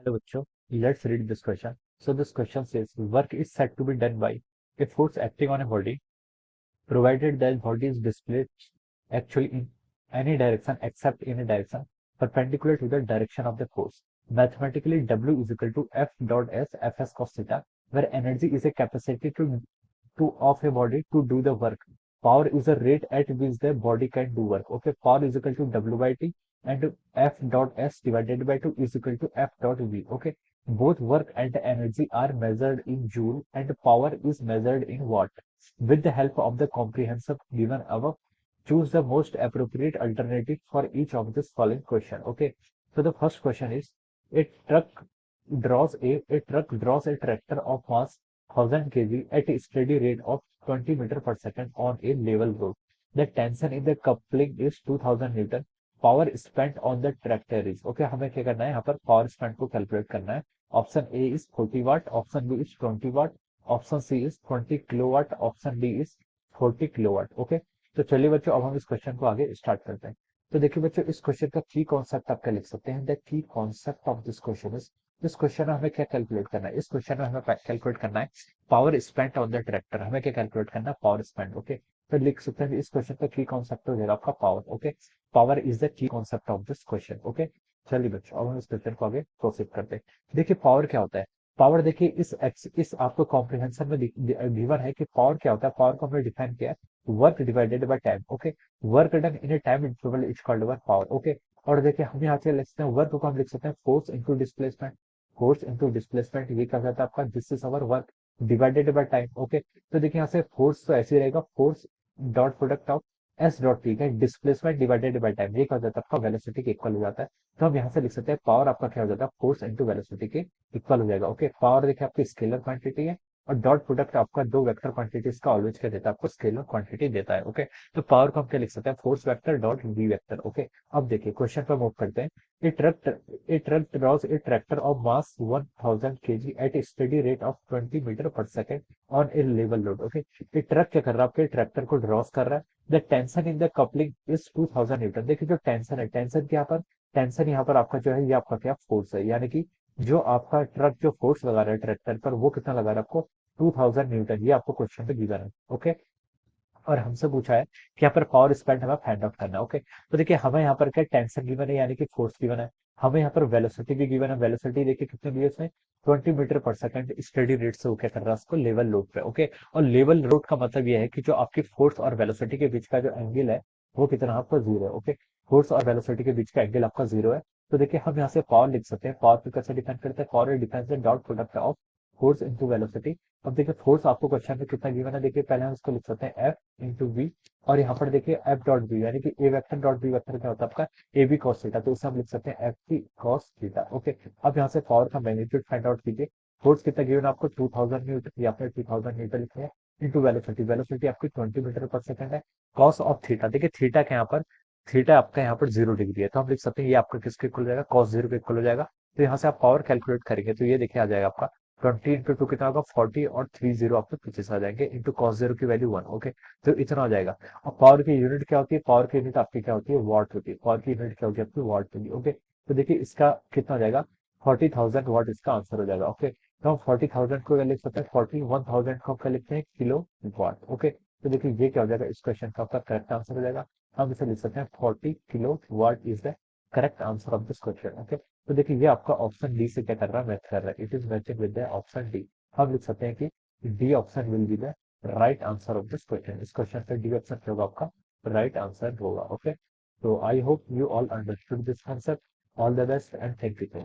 Hello, bachcho. Let's read this question. So this question says work is said to be done by a force acting on a body, provided that body is displaced actually in any direction except in a direction perpendicular to the direction of the force. Mathematically, W is equal to F dot S Fs cos theta, where energy is a capacity to of a body to do the work. Power is the rate at which the body can do work. Okay, power is equal to W by T and F dot S divided by 2 is equal to F dot V. Okay, both work and energy are measured in joule and power is measured in watt. With the help of the comprehensive given above, choose the most appropriate alternative for each of this following question. Okay, so the first question is a truck draws a tractor of mass 1000 kg at a steady rate of 20 meter per second on a level road. The tension in the coupling is 2000 Newton. Power spent on the tractor is okay. हमें क्या करना है यहाँ पर power spent को calculate करना है. Option A is 40 watt, option B is 20 watt, option C is 20 kilowatt, option D is 40 kilowatt. Okay, तो चलिए बच्चों अब हम इस क्वेश्चन को आगे स्टार्ट करते हैं. तो देखिए बच्चों, इस क्वेश्चन का की कॉन्सेप्ट आप क्या लिख सकते हैं. The key concept of this question is, इस क्वेश्चन में हमें क्या कैलकुलेट करना है. इस क्वेश्चन में हमें कैलकुलेट करना है power spent on the tractor. हमें क्या कैलकुलेट करना है, पावर स्पेंट. ओके, तो लिख सकते हैं इस क्वेश्चन का की कॉन्सेप्ट हो जाएगा आपका power. Okay, power is the key concept of this question. Okay, चलिए बच्चों अब हम इस क्वेश्चन को आगे प्रोसीड करते हैं. देखिए पावर क्या होता है. पावर देखिए इस आपको कॉम्प्रिहेंशन में गिवन है कि पावर क्या होता है. पावर को हमने डिफाइन किया है work divided by time. Okay, work done in A time interval is called work power. Okay, और देखिए हम यहाँ से लिख सकते हैं वर्क को हम लिख सकते हैं force into displacement. Force into displacement ये क्या जाता है आपका, this is our work divided by time. Okay, तो देखिए यहाँ से फोर्स तो ऐसे ही रहेगा, force dot product of S dot T है, डिस्प्लेसमेंट डिवाइडेड बाय टाइम ये क्या हो जाता है आपका वेलोसिटी के इक्वल हो जाता है. तो हम यहाँ से लिख सकते हैं पावर आपका क्या हो जाता है, फोर्स इनटू वेलोसिटी के इक्वल हो जाएगा. ओके, पावर देखिए आपकी स्केलर क्वांटिटी है और डॉट प्रोडक्ट आपका दो वेक्टर क्वांटिटीज का ऑलवेज क्या देता है, आपको स्केलर क्वांटिटी देता है. ओके, तो पावर को हम क्या लिख सकते हैं, force vector dot V vector. Okay, अब देखिए क्वेश्चन पर मूव करते हैं. A truck draws a tractor of mass 1000 kg at a steady rate of 20 meter per second on a level load. Okay, ये ट्रक क्या कर रहा है, आपके ट्रैक्टर को ड्रॉस कर रहा है. The tension in the coupling is 2000 Newton. देखिए जो टेंशन है, टेंशन क्या पर, टेंशन यहाँ पर आपका जो है ये आपका क्या फोर्स है, यानी कि जो आपका ट्रक जो फोर्स लगा रहा है ट्रैक्टर पर वो कितना लगा रहा है आपको 2000 न्यूटन. ये आपको क्वेश्चन पे गिवन है. ओके, और हमसे पूछा है कि यहाँ पर पावर स्पेंट हमें फाइंड आउट करना है. ओके, तो देखिए हमें यहाँ पर क्या टेंशन गिवन है यानी कि फोर्स गिवन है. हमें यहाँ पर वेलोसिटी भी गिवन है. वेलोसिटी देखिए कितने दी है इसमें, 20 मीटर पर सेकंड स्टेडी रेट से वो क्या कर रहा है उसको लेवल लोड पे. ओके, और लेवल लोड का मतलब यह है कि जो आपकी फोर्स और वेलोसिटी के बीच का जो एंगल है वो कितना आपका जीरो है. ओके, फोर्स और वेलोसिटी के बीच का एंगल आपका जीरो है. तो देखिए हम यहाँ से पावर लिख सकते हैं. पावर को कैसे डिफाइन करते हैं, पावर डिफाइन है dot product of force into velocity. अब देखिए फोर्स आपको क्वेश्चन में कितना गिवन है, देखिए पहले हम इसको लिख सकते हैं एफ इंटू वी, और यहाँ पर देखिए एफ डॉट बी यानी कि ए वेक्टर डॉट बी वेक्टर क्या होता है आपका ए बी कॉस थीटा. तो इसे हम लिख सकते हैं F B cos theta. Okay, अब यहाँ से पावर का मैग्नीट्यूड फाइंड आउट कीजिए. फोर्स कितना गिवन आपको 2000 न्यूटन, या फिर 2000 न्यूटन लिखे हैं इंटू वेलोसिटी. वेलोसिटी आपकी 20 मीटर पर सेकंड है. कॉस ऑफ थीटा, देखिए थीटा के यहाँ पर, थीटा आपका यहाँ पर 0 डिग्री है, तो हम लिख सकते हैं ये आपका किसके इक्वल हो जाएगा, कॉस जीरो के इक्वल हो जाएगा. तो यहाँ से आप पावर कैलकुलेट करेंगे तो ये देखिए आ जाएगा आपका 20 इंटू टू कितना होगा 40 और 30 आपके पीछे से आ जाएंगे इंटू कॉस जीरो की वैल्यू 1. ओके, तो इतना हो जाएगा. और पावर की यूनिट क्या होती है, पावर की यूनिट आपकी क्या होती है, वॉट होती है. पावर की यूनिट क्या होती है आपकी, वॉट होगी. ओके, तो देखिए इसका कितना हो जाएगा 40,000 वॉट इसका आंसर हो जाएगा. ओके, तो हम 40,000 को क्या लिख सकते हैं, 41,000 को क्या लिखते हैं किलो वॉट. ओके, तो देखिए ये क्या हो जाएगा, इस क्वेश्चन का आपका करेक्ट आंसर हो जाएगा. हम इसे लिख सकते हैं 40 kilo watt is the correct answer of this question. Okay, तो देखिए ये आपका ऑप्शन डी से क्या कर रहा है, मैच कर रहा है. It is matching with the option D. हम लिख सकते हैं कि D option will be the right answer of this question. इस क्वेश्चन पे डी ऑप्शन होगा आपका राइट आंसर होगा. ओके, तो I hope you all understood this concept. All the best and thank you.